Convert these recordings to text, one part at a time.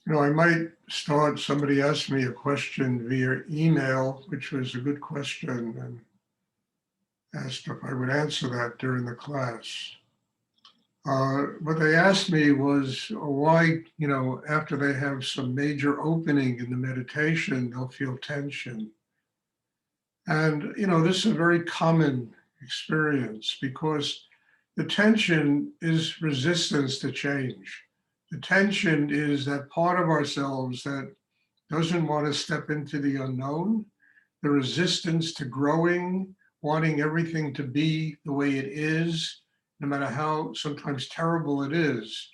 I might start, somebody asked me a question via email, which was a good question, and asked if I would answer that during the class. What they asked me was why, after they have some major opening in the meditation, they'll feel tension. And, this is a very common experience because the tension is resistance to change. The tension is that part of ourselves that doesn't want to step into the unknown, the resistance to growing, wanting everything to be the way it is, no matter how sometimes terrible it is.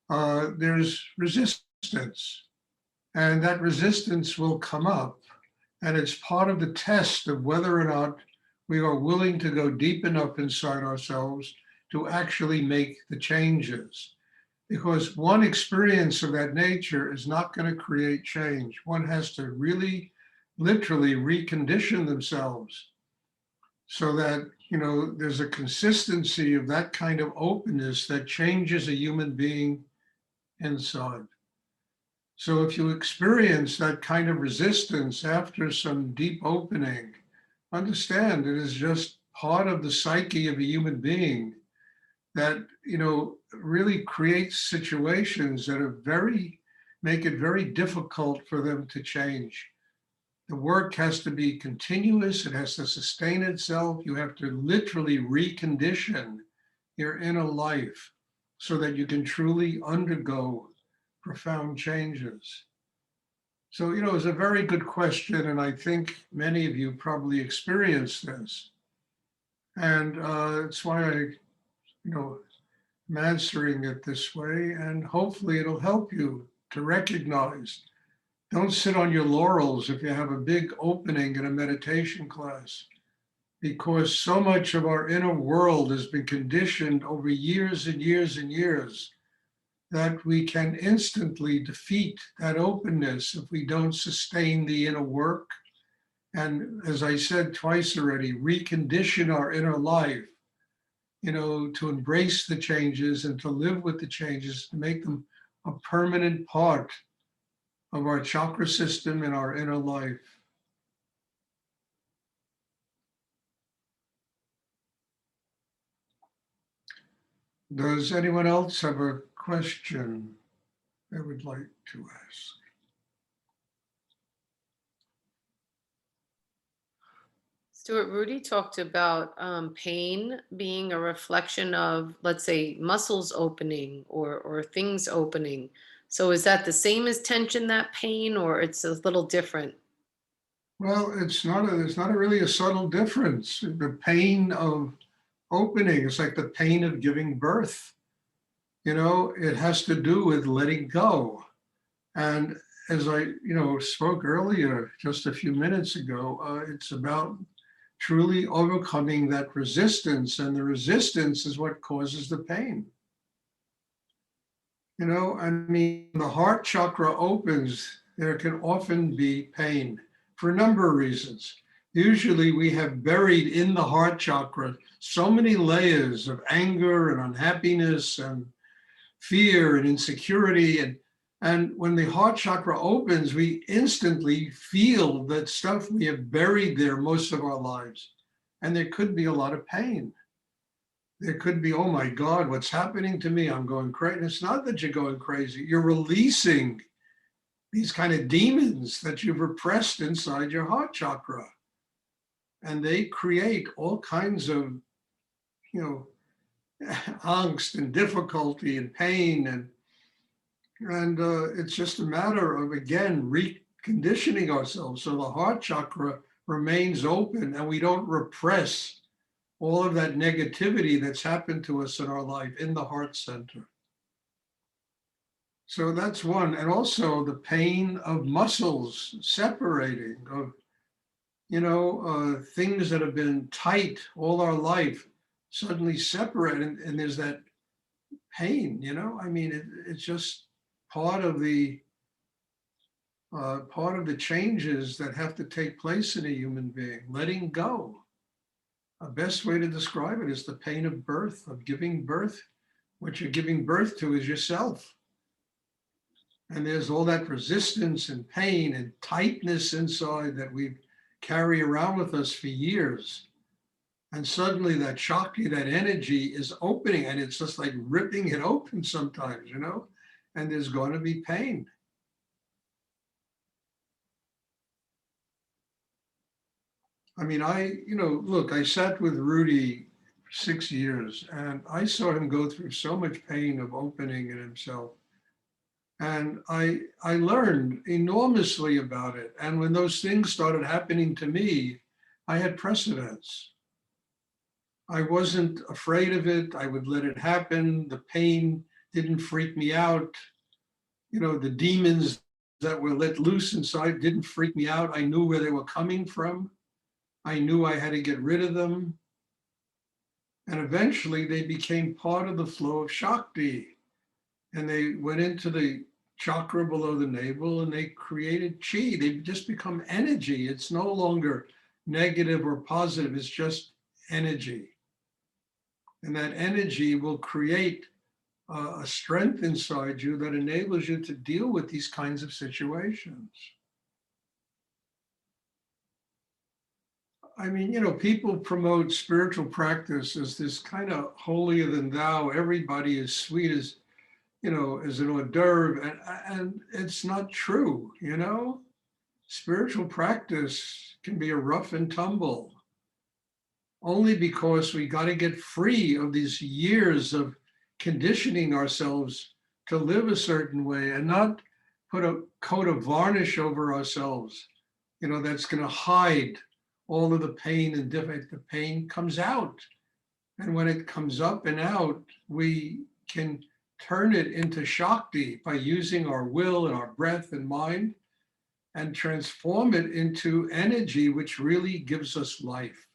There's resistance, and that resistance will come up. And it's part of the test of whether or not we are willing to go deep enough inside ourselves to actually make the changes. Because one experience of that nature is not going to create change. One has to really, literally recondition themselves so that, there's a consistency of that kind of openness that changes a human being inside. So if you experience that kind of resistance after some deep opening, understand it is just part of the psyche of a human being that, really creates situations that are make it very difficult for them to change. The work has to be continuous, it has to sustain itself. You have to literally recondition your inner life so that you can truly undergo profound changes. So, it's a very good question, and I think many of you probably experienced this. And it's why I'm answering it this way, and hopefully it'll help you to recognize. Don't sit on your laurels if you have a big opening in a meditation class, because so much of our inner world has been conditioned over years and years and years that we can instantly defeat that openness if we don't sustain the inner work. And as I said twice already, recondition our inner life, to embrace the changes and to live with the changes, to make them a permanent part of our chakra system and our inner life. Does anyone else have a question they would like to ask? Stuart, Rudy talked about pain being a reflection of, let's say, muscles opening or things opening. So is that the same as tension, that pain, or it's a little different? Well, it's not really a subtle difference. The pain of opening is like the pain of giving birth. It has to do with letting go. And as I, spoke earlier, just a few minutes ago, it's about truly overcoming that resistance, and the resistance is what causes the pain. The heart chakra opens, there can often be pain for a number of reasons. Usually we have buried in the heart chakra so many layers of anger and unhappiness and fear and insecurity. And when the heart chakra opens, we instantly feel that stuff we have buried there most of our lives. And there could be a lot of pain. There could be, oh my God, what's happening to me? I'm going crazy. It's not that you're going crazy. You're releasing these kind of demons that you've repressed inside your heart chakra. And they create all kinds of, angst and difficulty and pain. And it's just a matter of, again, reconditioning ourselves so the heart chakra remains open and we don't repress all of that negativity that's happened to us in our life in the heart center. So that's one. And also the pain of muscles separating, of, things that have been tight all our life suddenly separate. And there's that pain, it's just part of the changes that have to take place in a human being, letting go. A best way to describe it is the pain of birth, of giving birth. What you're giving birth to is yourself. And there's all that resistance and pain and tightness inside that we carry around with us for years. And suddenly that Shakti, that energy is opening, and it's just like ripping it open sometimes, you know, and there's going to be pain. I mean, look, I sat with Rudy for 6 years and I saw him go through so much pain of opening in himself. And I learned enormously about it. And when those things started happening to me, I had precedence. I wasn't afraid of it. I would let it happen. The pain didn't freak me out. You know, the demons that were let loose inside didn't freak me out. I knew where they were coming from. I knew I had to get rid of them. And eventually they became part of the flow of Shakti. And they went into the chakra below the navel and they created chi. They just become energy. It's no longer negative or positive. It's just energy. And that energy will create a strength inside you that enables you to deal with these kinds of situations. I mean, you know, people promote spiritual practice as this kind of holier than thou. Everybody is sweet as, you know, as an hors d'oeuvre, and it's not true, you know? Spiritual practice can be a rough and tumble, only because we got to get free of these years of conditioning ourselves to live a certain way and not put a coat of varnish over ourselves, you know, that's going to hide all of the pain and different. The pain comes out. And when it comes up and out, we can turn it into Shakti by using our will and our breath and mind and transform it into energy, which really gives us life.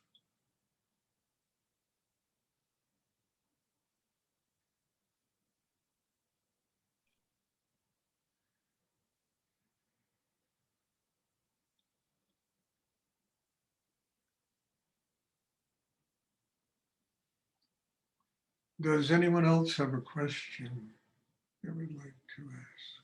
Does anyone else have a question they would like to ask?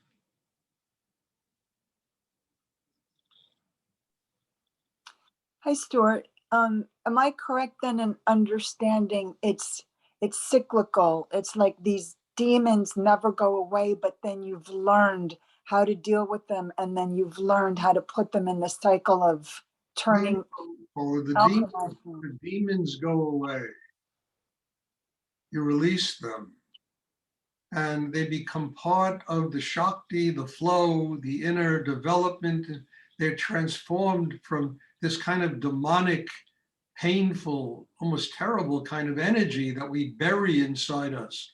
Hi, Stuart. Am I correct then in understanding it's cyclical? It's like these demons never go away, but then you've learned how to deal with them, and then you've learned how to put them in the cycle of turning. Or alchemizing. the demons go away. You release them, and they become part of the Shakti, the flow, the inner development. They're transformed from this kind of demonic, painful, almost terrible kind of energy that we bury inside us.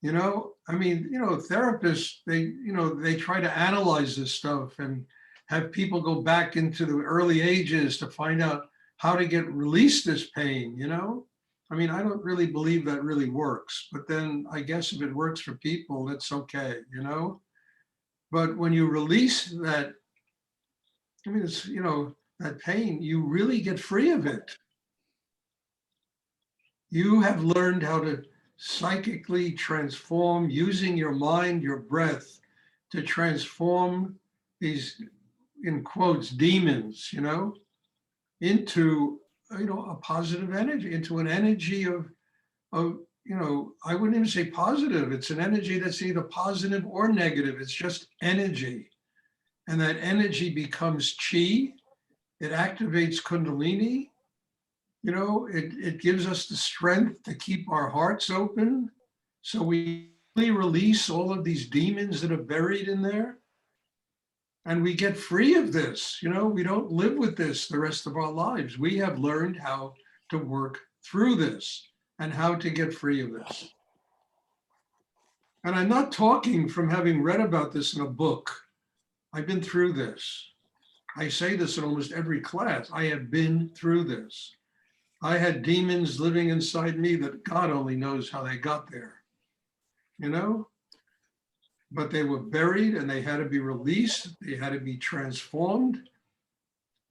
You know, I mean, you know, therapists, they try to analyze this stuff and have people go back into the early ages to find out how to release this pain, you know? I mean, I don't really believe that really works, but then I guess if it works for people, that's okay, you know? But when you release that, I mean, it's, you know, that pain, you really get free of it. You have learned how to psychically transform using your mind, your breath, to transform these, in quotes, demons, you know, into, you know, a positive energy, into an energy of, you know, I wouldn't even say positive. It's an energy that's either positive or negative. It's just energy. And that energy becomes chi. It activates Kundalini. You know, it gives us the strength to keep our hearts open. So we release all of these demons that are buried in there. And we get free of this. You know, we don't live with this the rest of our lives. We have learned how to work through this and how to get free of this. And I'm not talking from having read about this in a book. I've been through this. I say this in almost every class. I have been through this. I had demons living inside me that God only knows how they got there, you know? But they were buried and they had to be released. They had to be transformed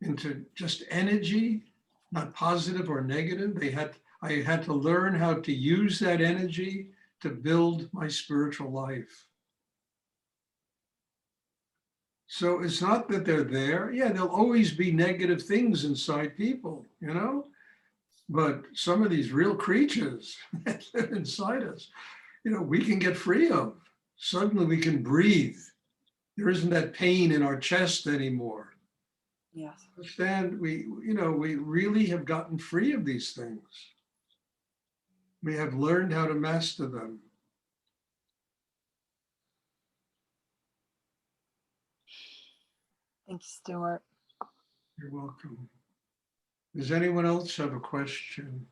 into just energy, not positive or negative. I had to learn how to use that energy to build my spiritual life. So it's not that they're there. Yeah, there'll always be negative things inside people, you know? But some of these real creatures that live inside us, you know, we can get free of. Suddenly we can breathe. There isn't that pain in our chest anymore. Yes. Understand, you know, we really have gotten free of these things. We have learned how to master them. Thank you, Stuart. You're welcome. Does anyone else have a question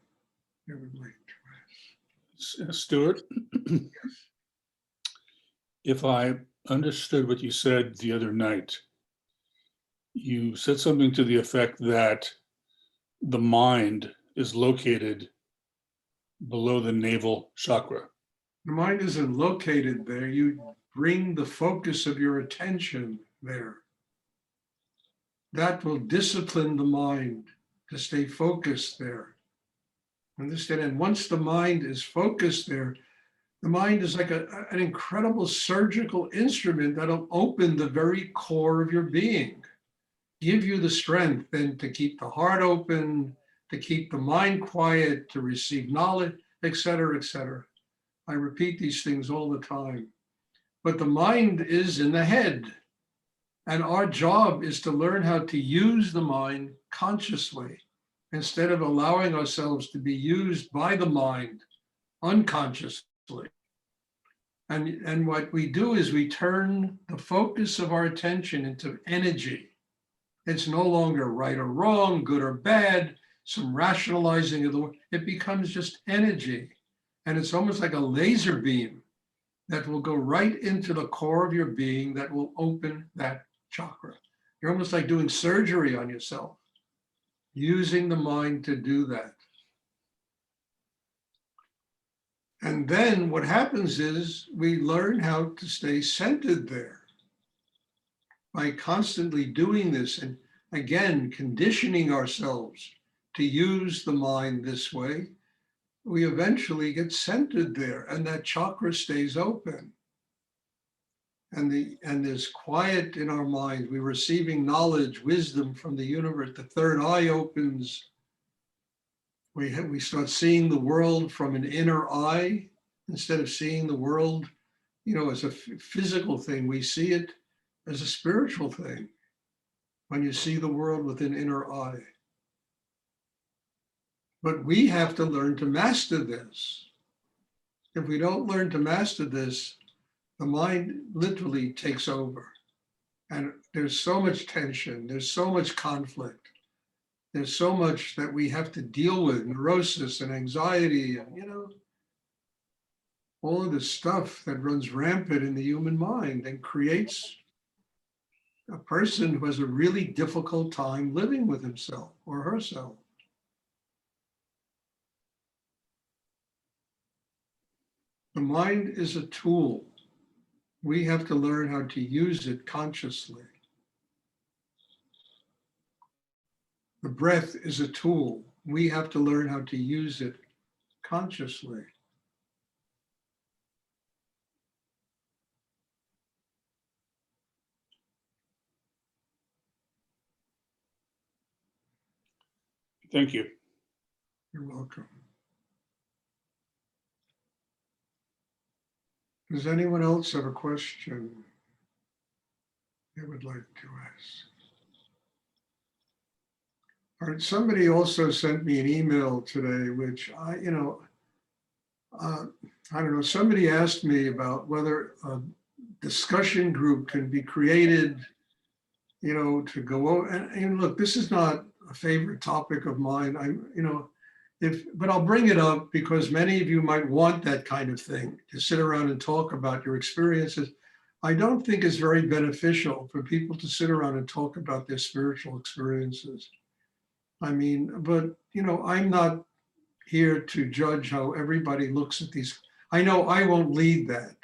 they would like to ask? Stuart, if I understood what you said the other night, you said something to the effect that the mind is located below the navel chakra. The mind isn't located there. You bring the focus of your attention there. That will discipline the mind to stay focused there. Understand? And once the mind is focused there, the mind is like an incredible surgical instrument that'll open the very core of your being, give you the strength then to keep the heart open, to keep the mind quiet, to receive knowledge, et cetera, et cetera. I repeat these things all the time. But the mind is in the head. And our job is to learn how to use the mind consciously instead of allowing ourselves to be used by the mind unconsciously. And what we do is we turn the focus of our attention into energy. It's no longer right or wrong, good or bad, some rationalizing of the word. It becomes just energy. And it's almost like a laser beam that will go right into the core of your being that will open that chakra. You're almost like doing surgery on yourself, using the mind to do that. And then what happens is we learn how to stay centered there by constantly doing this and again, conditioning ourselves to use the mind this way. We eventually get centered there and that chakra stays open. And there's quiet in our mind. We're receiving knowledge, wisdom from the universe. The third eye opens. We start seeing the world from an inner eye instead of seeing the world, you know, as a physical thing. We see it as a spiritual thing when you see the world with an inner eye. But we have to learn to master this. If we don't learn to master this, the mind literally takes over. And there's so much tension, there's so much conflict, there's so much that we have to deal with, neurosis and anxiety, and you know, all of this stuff that runs rampant in the human mind and creates a person who has a really difficult time living with himself or herself. The mind is a tool. We have to learn how to use it consciously. The breath is a tool. We have to learn how to use it consciously. Thank you. You're welcome. Does anyone else have a question they would like to ask? All right, somebody also sent me an email today, which I don't know, somebody asked me about whether a discussion group can be created, you know, to go over, and look, this is not a favorite topic of mine. But I'll bring it up because many of you might want that kind of thing, to sit around and talk about your experiences. I don't think it's very beneficial for people to sit around and talk about their spiritual experiences. I mean, but you know, I'm not here to judge how everybody looks at these. I know I won't lead that.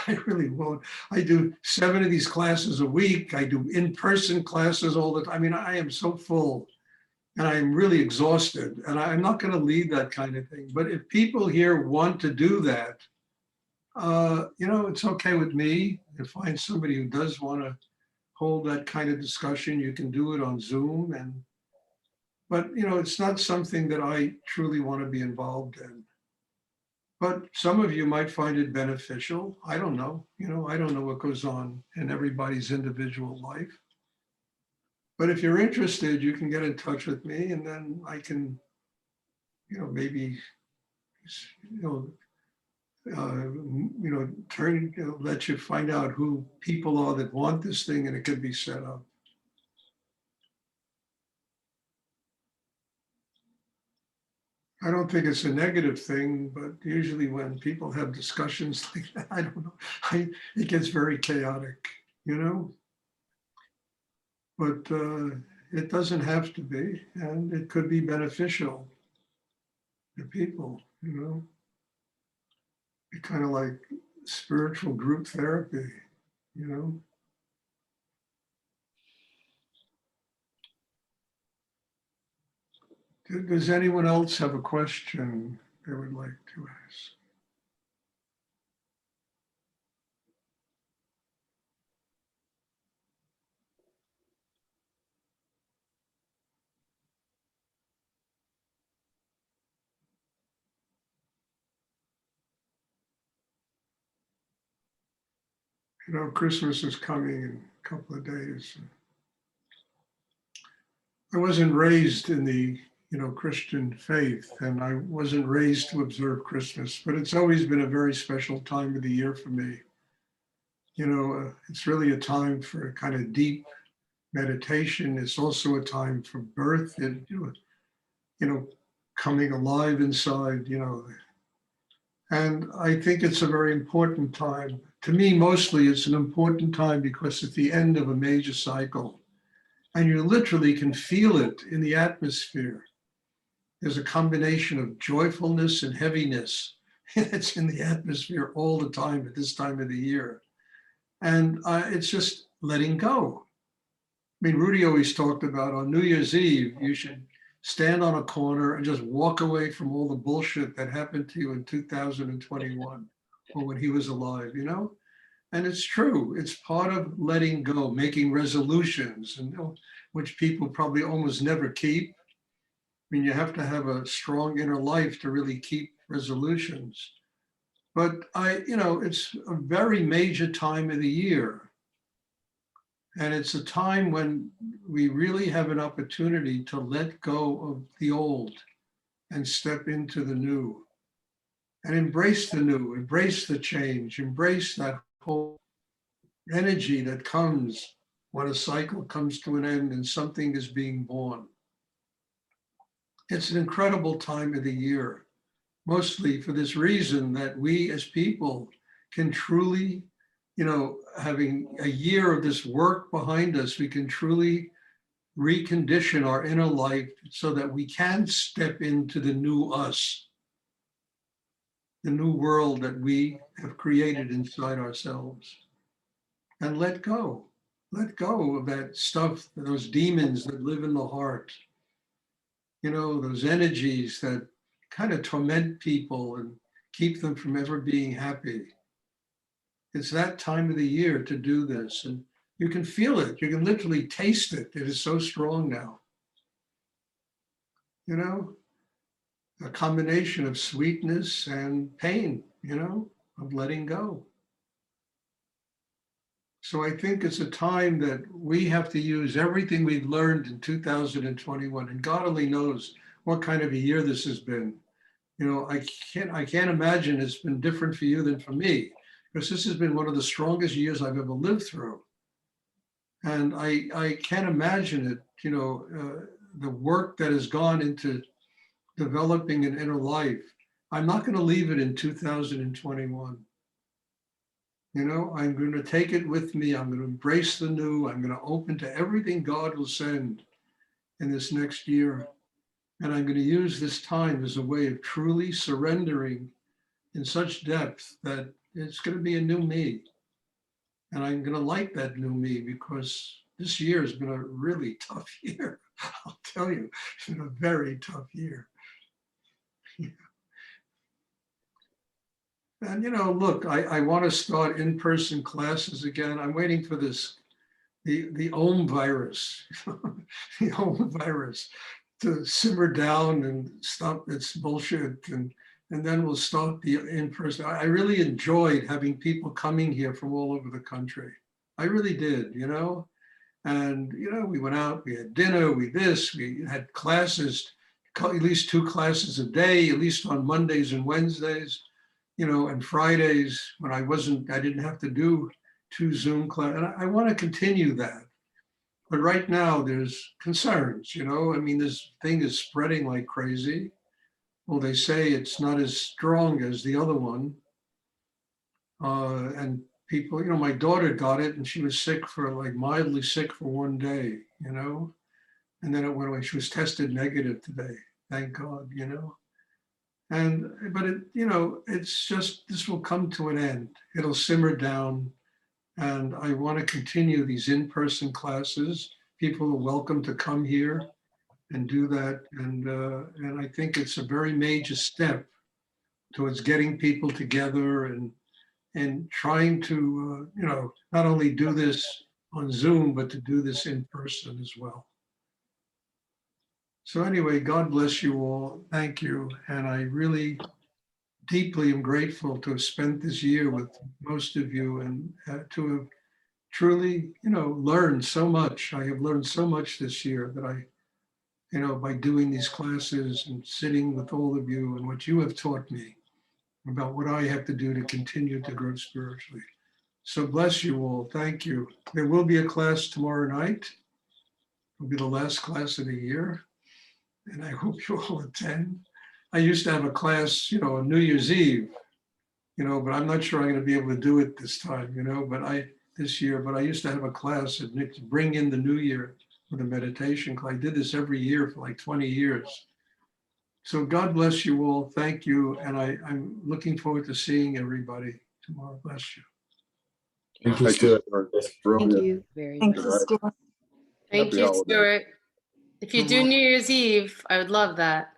I really won't. I do 7 of these classes a week. I do in-person classes all the time. I mean, I am so full. And I'm really exhausted, and I'm not going to lead that kind of thing. But if people here want to do that, you know, it's okay with me to find somebody who does want to hold that kind of discussion. You can do it on Zoom, but it's not something that I truly want to be involved in. But some of you might find it beneficial. I don't know. I don't know what goes on in everybody's individual life. But if you're interested, you can get in touch with me, and then I can, maybe, let you find out who people are that want this thing, and it can be set up. I don't think it's a negative thing, but usually when people have discussions like that, I don't know, it gets very chaotic, but it doesn't have to be, and it could be beneficial to people, It kind of like spiritual group therapy, Does anyone else have a question they would like to ask? Christmas is coming in a couple of days. I wasn't raised in the, Christian faith, and I wasn't raised to observe Christmas, but it's always been a very special time of the year for me. It's really a time for kind of deep meditation. It's also a time for birth and, coming alive inside, and I think it's a very important time. To me, mostly it's an important time because it's the end of a major cycle. And you literally can feel it in the atmosphere. There's a combination of joyfulness and heaviness. It's in the atmosphere all the time at this time of the year. And it's just letting go. I mean, Rudy always talked about on New Year's Eve, you should stand on a corner and just walk away from all the bullshit that happened to you in 2021 or when he was alive, And it's true. It's part of letting go, making resolutions, and which people probably almost never keep. I mean, you have to have a strong inner life to really keep resolutions. But it's a very major time of the year. And it's a time when we really have an opportunity to let go of the old and step into the new and embrace the new, embrace the change, embrace that whole energy that comes when a cycle comes to an end and something is being born. It's an incredible time of the year, mostly for this reason that we as people can truly, having a year of this work behind us, we can truly recondition our inner life so that we can step into the new us, the new world that we have created inside ourselves, and let go of that stuff, those demons that live in the heart, those energies that kind of torment people and keep them from ever being happy. It's that time of the year to do this, and you can feel it. You can literally taste it. It is so strong now. A combination of sweetness and pain, of letting go. So I think it's a time that we have to use everything we've learned in 2021, and God only knows what kind of a year this has been. I can't imagine it's been different for you than for me, because this has been one of the strongest years I've ever lived through. And I can't imagine it, the work that has gone into developing an inner life. I'm not going to leave it in 2021. I'm going to take it with me. I'm going to embrace the new. I'm going to open to everything God will send in this next year. And I'm going to use this time as a way of truly surrendering in such depth that it's going to be a new me. And I'm going to like that new me, because this year has been a really tough year. I'll tell you, it's been a very tough year. And look, I want to start in-person classes again. I'm waiting for this, the Om virus, the Om virus, to simmer down and stop its bullshit, and then we'll start the in-person. I really enjoyed having people coming here from all over the country. I really did, you know? And, you know, we went out, we had dinner, we had classes, at least 2 classes a day, at least on Mondays and Wednesdays, you know, and Fridays when I didn't have to do 2 Zoom classes. And I want to continue that. But right now there's concerns, you know, I mean, this thing is spreading like crazy. Well, they say it's not as strong as the other one. And people, you know, my daughter got it and she was sick for like mildly sick for 1 day, you know, and then it went away. She was tested negative today, thank God, you know. But it, you know, it's just, this will come to an end. It'll simmer down. And I want to continue these in-person classes. People are welcome to come here and do that. And I think it's a very major step towards getting people together and trying to, you know, not only do this on Zoom, but to do this in person as well. So anyway, God bless you all. Thank you. And I really deeply am grateful to have spent this year with most of you and to have truly, you know, learned so much. I have learned so much this year that I, you know, by doing these classes and sitting with all of you and what you have taught me about what I have to do to continue to grow spiritually. So bless you all. Thank you. There will be a class tomorrow night. It'll be the last class of the year. And I hope you all attend. I used to have a class, you know, on New Year's Eve, you know, but I'm not sure I'm going to be able to do it this time, you know, this year, but I used to have a class at Nick to bring in the new year with a meditation class. I did this every year for like 20 years. So God bless you all. Thank you. And I'm looking forward to seeing everybody tomorrow. Bless you. Thank you, Stuart. That's Thank brilliant. you very Thank much. you, Stuart. Thank Happy you, holidays. Stuart. If you do New Year's Eve, I would love that.